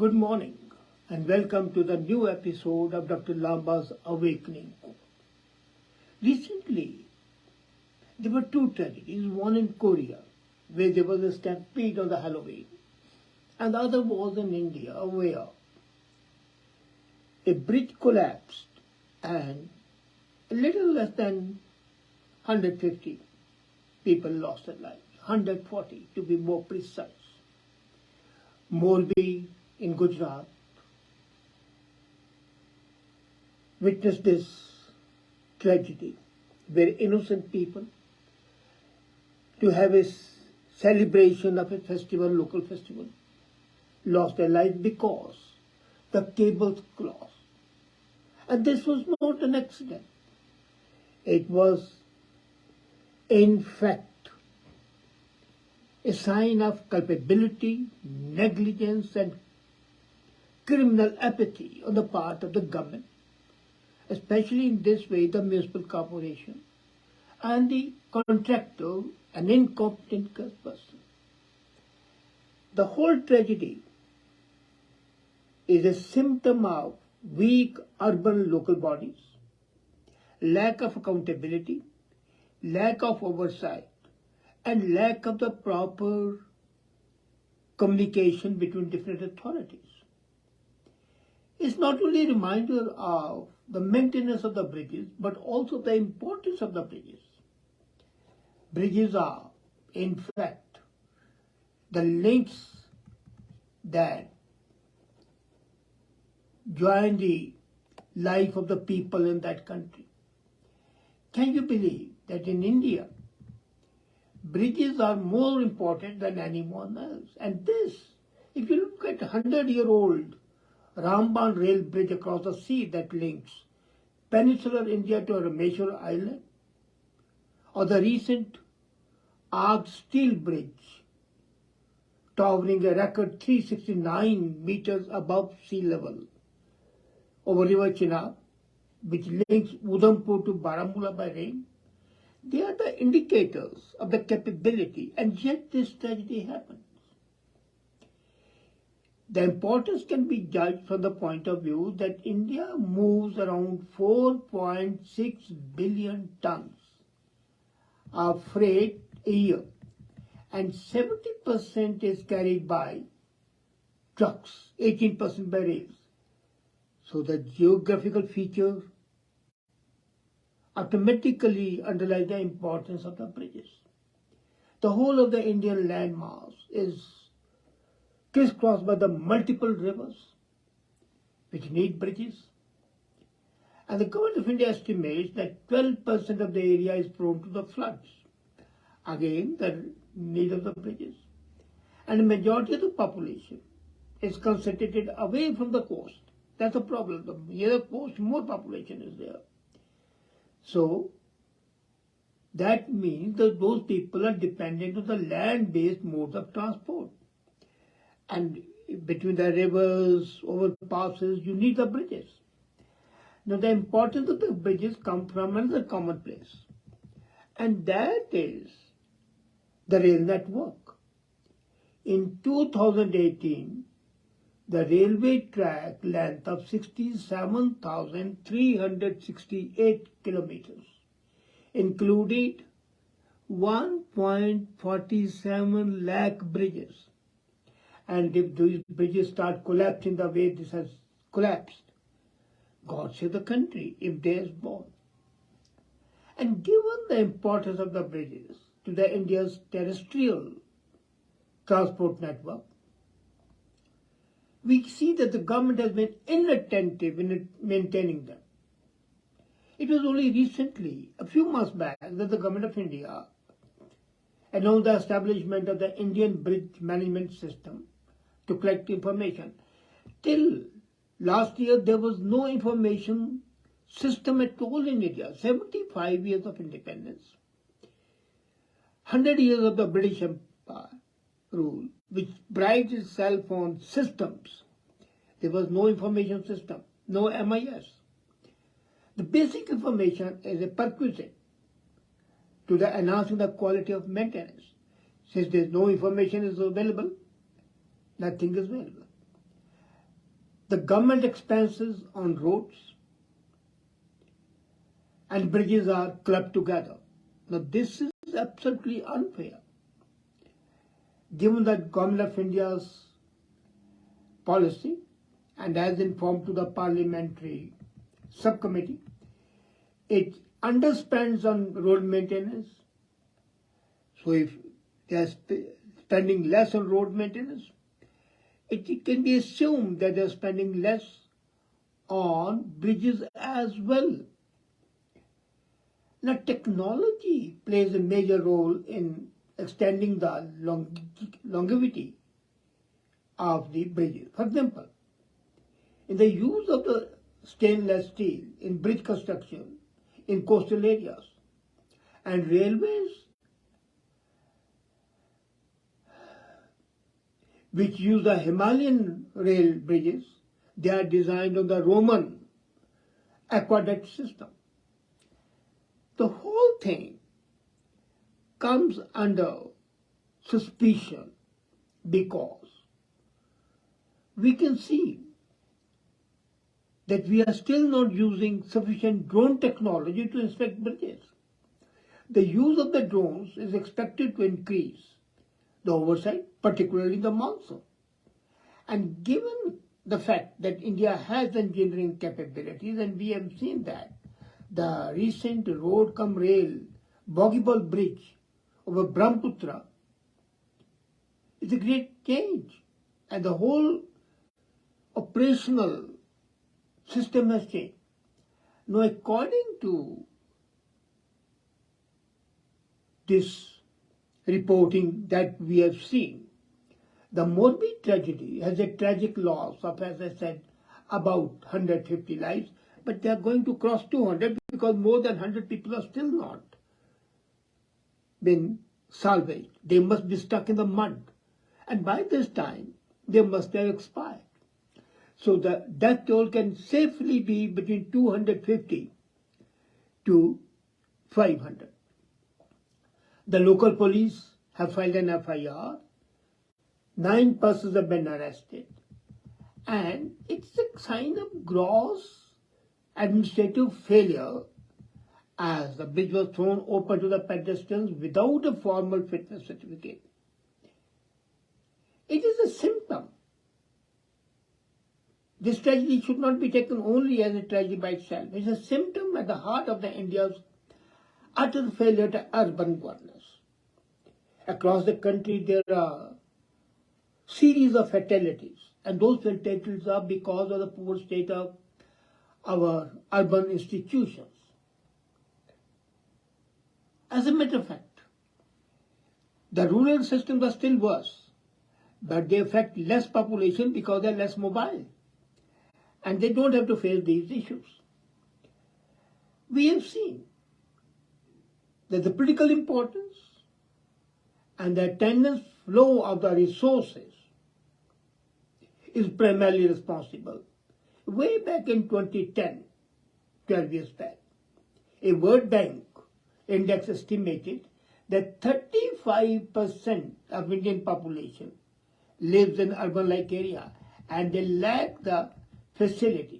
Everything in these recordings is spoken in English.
Good morning and welcome to the new episode of Dr. Lamba's Awakening. Recently, there were two tragedies, one in Korea, where there was a stampede on the Halloween, and the other was in India, where a bridge collapsed and a little less than 150 people lost their lives, 140 to be more precise. Morbi in Gujarat witnessed this tragedy where innocent people, to have a celebration of a festival, local festival, lost their life because the cables crossed. And this was not an accident. It was, in fact, a sign of culpability, negligence, and criminal apathy on the part of the government, especially in this way the municipal corporation and the contractor, an incompetent person. The whole tragedy is a symptom of weak urban local bodies, lack of accountability, lack of oversight, and lack of the proper communication between different authorities. It's not only a reminder of the maintenance of the bridges, but also the importance of the bridges. Bridges are, in fact, the links that join the life of the people in that country. Can you believe that in India, bridges are more important than anyone else? And this, if you look at 100-year-old Ramban rail bridge across the sea that links peninsular India to Rameshwar Island, or the recent arched steel bridge towering a record 369 meters above sea level over River Chenab, which links Udhampur to Baramulla by rail, they are the indicators of the capability, and yet this tragedy happens. The importance can be judged from the point of view that India moves around 4.6 billion tons of freight a year, and 70% is carried by trucks, 18% by rails. So the geographical feature automatically underlies the importance of the bridges. The whole of the Indian landmass is crisscrossed by the multiple rivers which need bridges. And the government of India estimates that 12% of the area is prone to the floods. Again, the need of the bridges. And the majority of the population is concentrated away from the coast. That's the problem. The nearer the coast, more population is there. So, that means that those people are dependent on the land-based modes of transport. And between the rivers, overpasses, you need the bridges. Now, the importance of the bridges comes from another common place, and that is the rail network. In 2018, the railway track length of 67,368 kilometers included 1.47 lakh bridges. And if these bridges start collapsing the way this has collapsed, God save the country if they is born. And given the importance of the bridges to the India's terrestrial transport network, we see that the government has been inattentive in maintaining them. It was only recently, a few months back, that the government of India announced the establishment of the Indian Bridge Management System to collect information. Till last year, there was no information system at all in India. 75 years of independence, 100 years of the British Empire rule, which prides itself on systems. There was no information system, no MIS. The basic information is a perquisite to the enhancing the quality of maintenance. Since there is no information is available, nothing is available. the government expenses on roads and bridges are clubbed together. Now this is absolutely unfair. Given that Government of India's policy and as informed to the parliamentary subcommittee, it underspends on road maintenance. So if they are spending less on road maintenance, it can be assumed that they are spending less on bridges as well. Now technology plays a major role in extending the longevity of the bridges. For example, in the use of the stainless steel in bridge construction in coastal areas and railways which use the Himalayan rail bridges, they are designed on the Roman aqueduct system. The whole thing comes under suspicion because we can see that we are still not using sufficient drone technology to inspect bridges. The use of the drones is expected to increase the oversight, particularly in the monsoon. And given the fact that India has engineering capabilities, and we have seen that the recent road-cum-rail Avoidable Bridge over Brahmaputra is a great change, and the whole operational system has changed. Now, according to this reporting that we have seen, the Morbi tragedy has a tragic loss of, as I said, about 150 lives, but they are going to cross 200 because more than 100 people are still not been salvaged. They must be stuck in the mud, and by this time they must have expired. So the death toll can safely be between 250 to 500. The local police have filed an FIR. 9 persons have been arrested. And it's a sign of gross administrative failure as the bridge was thrown open to the pedestrians without a formal fitness certificate. It is a symptom. This tragedy should not be taken only as a tragedy by itself. It's a symptom at the heart of India's utter failure to urban governance. Across the country, there are series of fatalities, and those fatalities are because of the poor state of our urban institutions. As a matter of fact, the rural systems are still worse, but they affect less population because they're less mobile, and they don't have to face these issues. We have seen that the political importance and the attendance flow of the resources is primarily responsible. Way back in 2010, 12 years back, a World Bank index estimated that 35% of Indian population lives in urban-like area and they lack the facilities.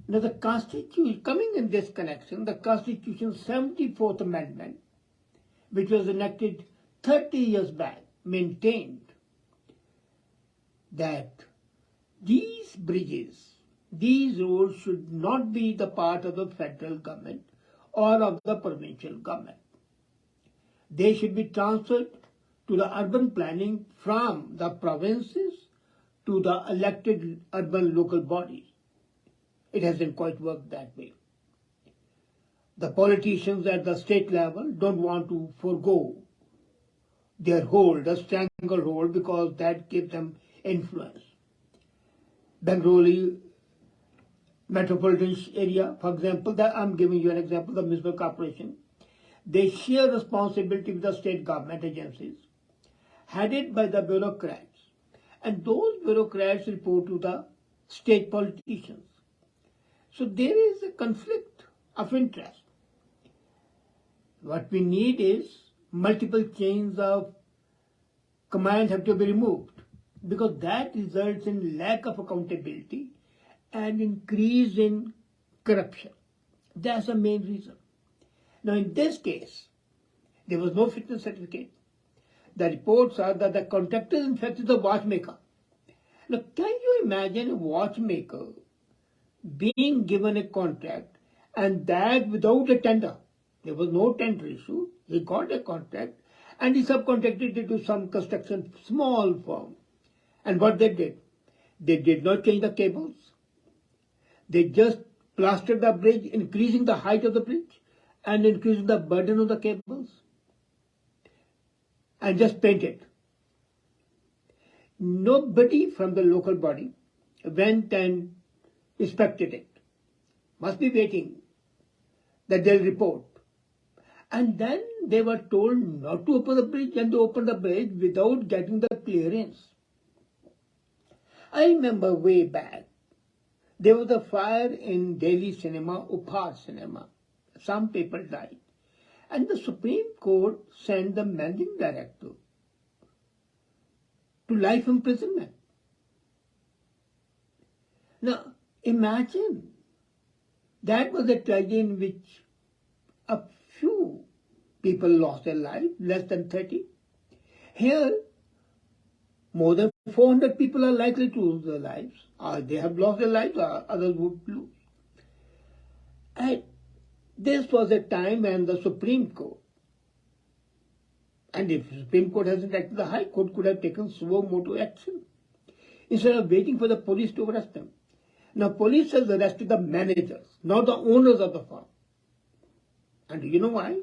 Now the Constitution, coming in this connection, the Constitution's 74th Amendment, which was enacted 30 years back, maintained that these bridges, these roads should not be the part of the federal government or of the provincial government. They should be transferred to the urban planning from the provinces to the elected urban local bodies. It hasn't quite worked that way. The politicians at the state level don't want to forego their hold, the stranglehold, because that gives them influence. Bengaluru metropolitan area, for example, I'm giving you an example, the municipal corporation, they share responsibility with the state government agencies, headed by the bureaucrats, and those bureaucrats report to the state politicians. So there is a conflict of interest. What we need is multiple chains of command have to be removed. because that results in lack of accountability and increase in corruption. That's the main reason. Now in this case, there was no fitness certificate. The reports are that the contractor in fact is the watchmaker. Now can you imagine a watchmaker being given a contract and that without a tender? There was no tender issue. He got a contract and he subcontracted it to some construction small firm. And what they did not change the cables. They just plastered the bridge, increasing the height of the bridge and increasing the burden of the cables, and just painted. Nobody from the local body went and inspected it. Must be waiting that they'll report. And then they were told not to open the bridge, and they opened the bridge without getting the clearance. I remember way back, there was a fire in Delhi cinema, Upar cinema. Some people died. And the Supreme Court sent the managing director to life imprisonment. Now, imagine, that was a tragedy in which a few people lost their life, less than 30. Here, more than 400 people are likely to lose their lives. They have lost their lives, or others would lose. And this was a time when the Supreme Court, and if the Supreme Court hasn't acted, the High Court could have taken suo motu action instead of waiting for the police to arrest them. Now, police has arrested the managers, not the owners of the firm. And do you know why?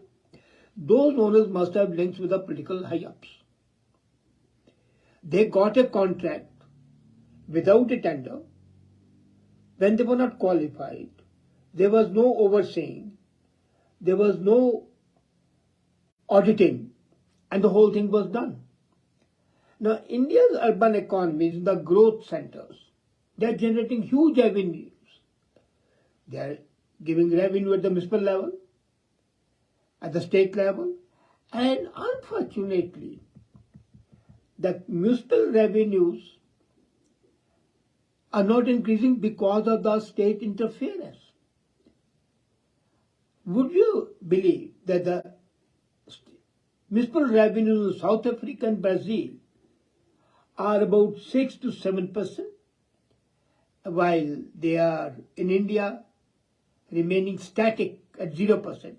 Those owners must have links with the political high-ups. They got a contract without a tender when they were not qualified. There was no overseeing. There was no auditing. And the whole thing was done. Now, India's urban economies, the growth centers, they are generating huge revenues. They are giving revenue at the municipal level, at the state level, and unfortunately, the municipal revenues are not increasing because of the state interference. Would you believe that the municipal revenues in South Africa and Brazil are about 6 to 7%, while they are in India remaining static at 0%.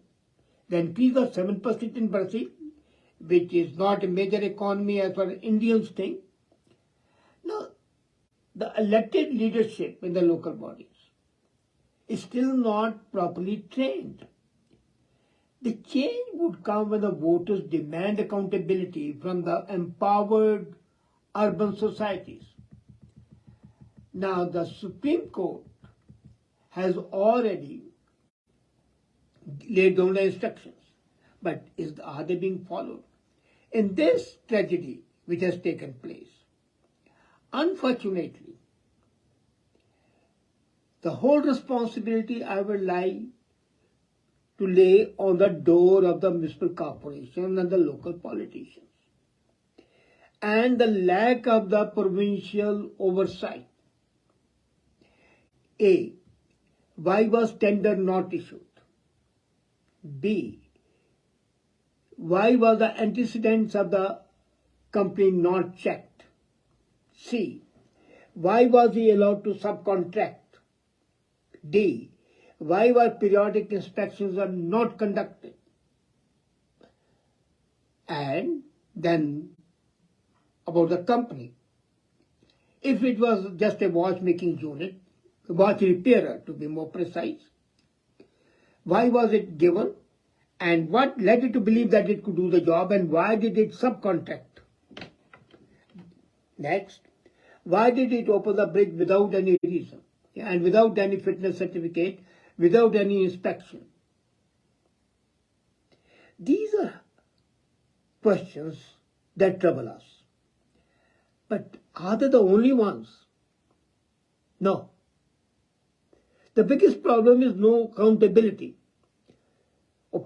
The increase of 7% in Brazil, which is not a major economy as far as Indians think. Now, the elected leadership in the local bodies is still not properly trained. The change would come when the voters demand accountability from the empowered urban societies. Now, the Supreme Court has already laid down the instructions, but are they being followed? In this tragedy which has taken place, unfortunately, the whole responsibility I would like to lay on the door of the municipal corporation and the local politicians, and the lack of the provincial oversight. A. Why was tender not issued? B. Why was the antecedents of the company not checked? C. Why was he allowed to subcontract? D. Why were periodic inspections are not conducted? And then about the company. If it was just a watchmaking unit, watch repairer to be more precise, why was it given? And what led it to believe that it could do the job, and why did it subcontract? Next, why did it open the bridge without any reason and without any fitness certificate, without any inspection? These are questions that trouble us. But are they the only ones? No. The biggest problem is no accountability. A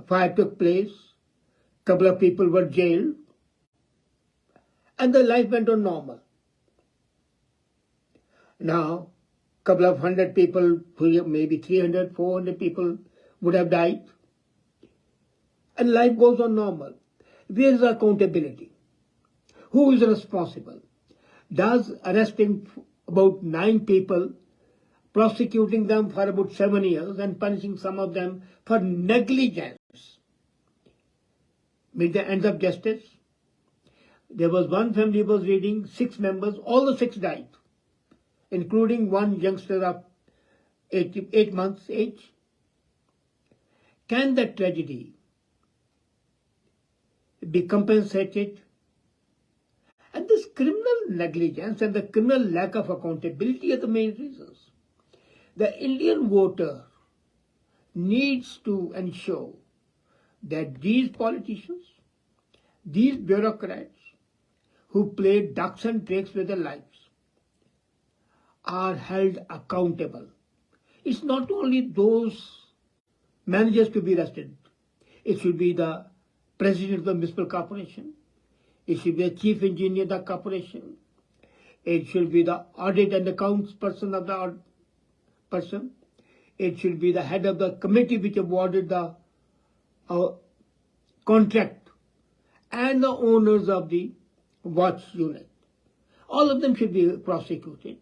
fire took place, a couple of people were jailed, and the life went on normal. Now, couple of hundred people, maybe 300, 400 people would have died, and life goes on normal. Where is accountability? Who is responsible? Does arresting about 9 people, prosecuting them for about 7 years and punishing some of them for negligence meet the ends of justice? There was one family was reading, 6 members, all the 6 died, including one youngster of 8 months age. Can that tragedy be compensated? And this criminal negligence and the criminal lack of accountability are the main reasons. The Indian voter needs to ensure that these politicians, these bureaucrats who play ducks and tricks with their lives are held accountable. It's not only those managers to be arrested. It should be the president of the municipal corporation. It should be the chief engineer of the corporation. It should be the audit and accounts person of the person. It should be the head of the committee which awarded the contract, and the owners of the watch unit. All of them should be prosecuted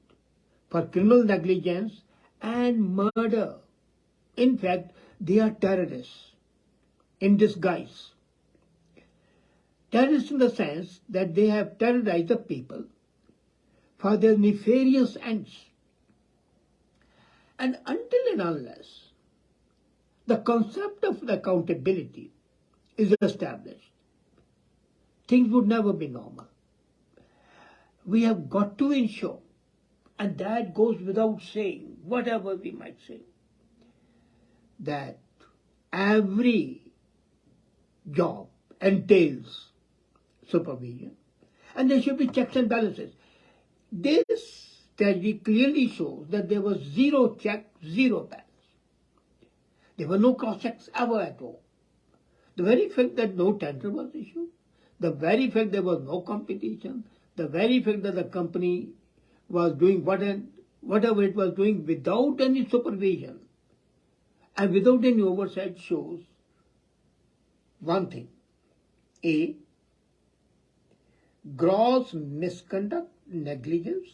for criminal negligence and murder. In fact, they are terrorists in disguise. Terrorists in the sense that they have terrorized the people for their nefarious ends. And until and unless the concept of accountability is established, things would never be normal. We have got to ensure, and that goes without saying, whatever we might say, that every job entails supervision, and there should be checks and balances. This tragedy clearly shows that there was zero check, zero balance. There were no cross-checks ever at all. The very fact that no tender was issued, the very fact there was no competition, the very fact that the company was doing whatever it was doing without any supervision and without any oversight shows one thing: A, gross misconduct, negligence,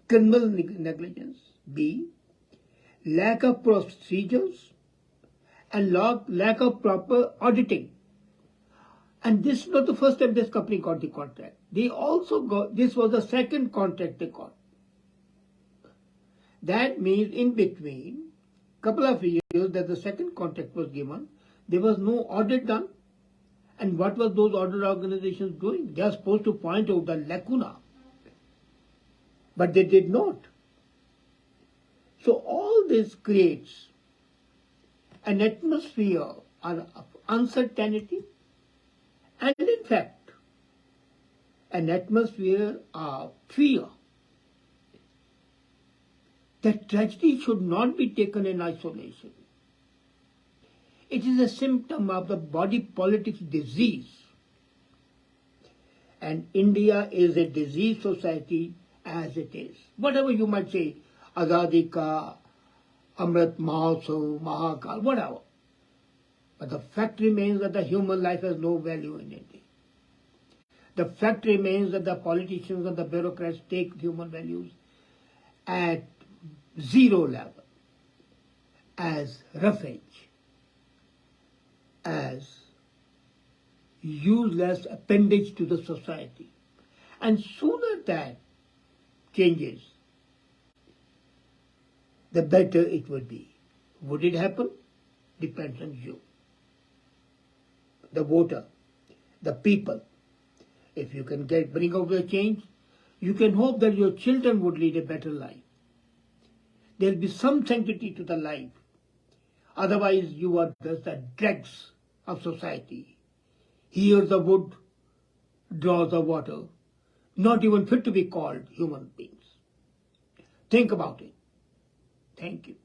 criminal negligence; B, lack of procedures and lack of proper auditing. And this is not the first time this company got the contract. They also got, this was the second contract they got. That means in between couple of years that the second contract was given, there was no audit done. And what were those audit organizations doing? They are supposed to point out the lacuna, but they did not. So all this creates an atmosphere of uncertainty and in fact an atmosphere of fear. That tragedy should not be taken in isolation. It is a symptom of the body politics disease. And India is a diseased society as it is. Whatever you might say, Azadi Ka, Amrit Mahotsav, Mahakal, whatever. But the fact remains that the human life has no value in India. The fact remains that the politicians and the bureaucrats take human values at zero level, as roughage, as useless appendage to the society. And sooner that changes, the better it would be. Would it happen? Depends on you, the voter, the people. If you can bring out a change, you can hope that your children would lead a better life. There will be some sanctity to the life. Otherwise, you are just the dregs of society. Hears the wood, draws the water, not even fit to be called human beings. Think about it. Thank you.